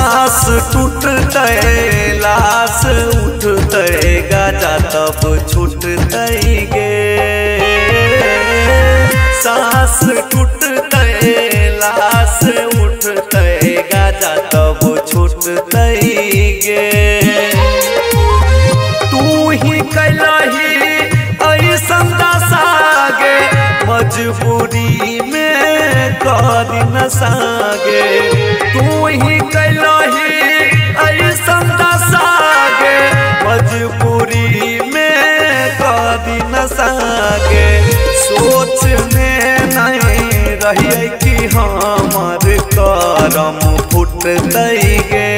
सांस टूटते लाश उठते गाजा तब छूटते गे। सांस टूटते लाश उठते गाजा तब छूटते गे। तू ही कैलही ऐसन दशा गे मजबूरी में कर न सागे। तू ही कैलही ऐसन दशा गे मजबूरी में कर न सागे। सोच में नहीं रही कि हमार करम फुटते गे।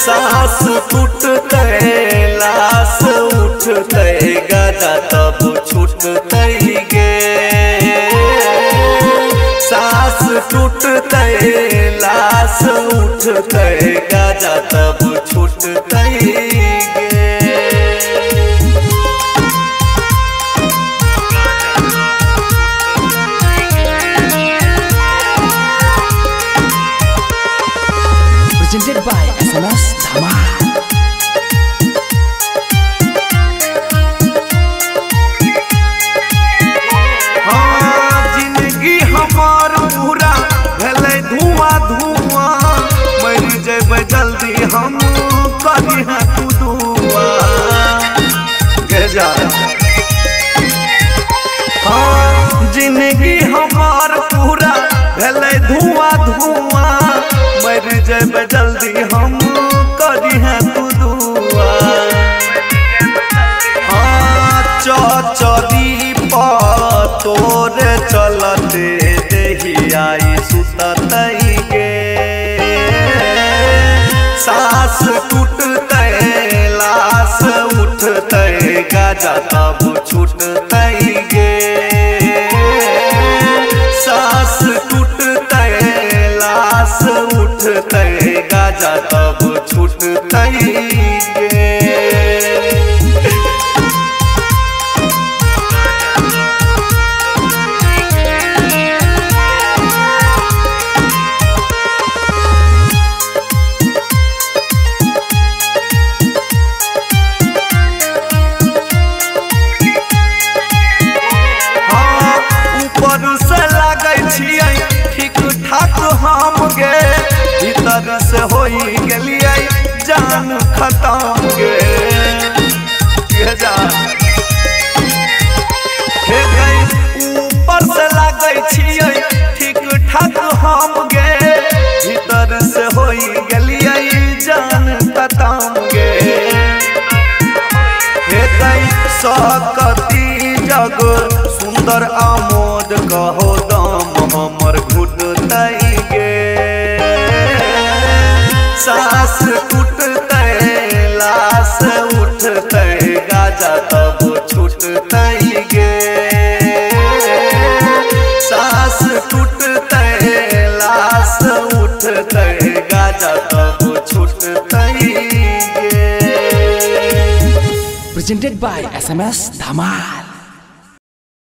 सांस टूटते लाश उठते गाजा तब छूटते गे। सांस टूटते लाश उठते गाजा तब छूटते गे। Presented by SMS Dhamaal। जिंदगी हमार पूरा भले धुआं धुआं मर जेब जल्दी हम करी तू दुआ के जा। जिंदगी हमार पूरा भले धुआं धुआं मर जेब जल्दी हम करी तू दुआ। चौचरी तोरे चलते देहियाई सुतते गे। सांस टूटते लाश उठते गाजा तब छूटते गे। सांस टूटते लाश उठते गाजा तब छूटते गे। ठीक ठाक हम गे भीतर से हो गलिए जान खत्म गे। ऊपर से लगे ठीक ठाक हम गे भीतर से हो गलिए जान खत्म गे। सकती जग सुंदर आमोद कहो दम हमर घुटते गे। सांस टूटते लाश उठते गाजा तब छूटते गे। सांस टूटते लाश उठते गाजा तब छूटते गे। Presented by SMS Dhamaal।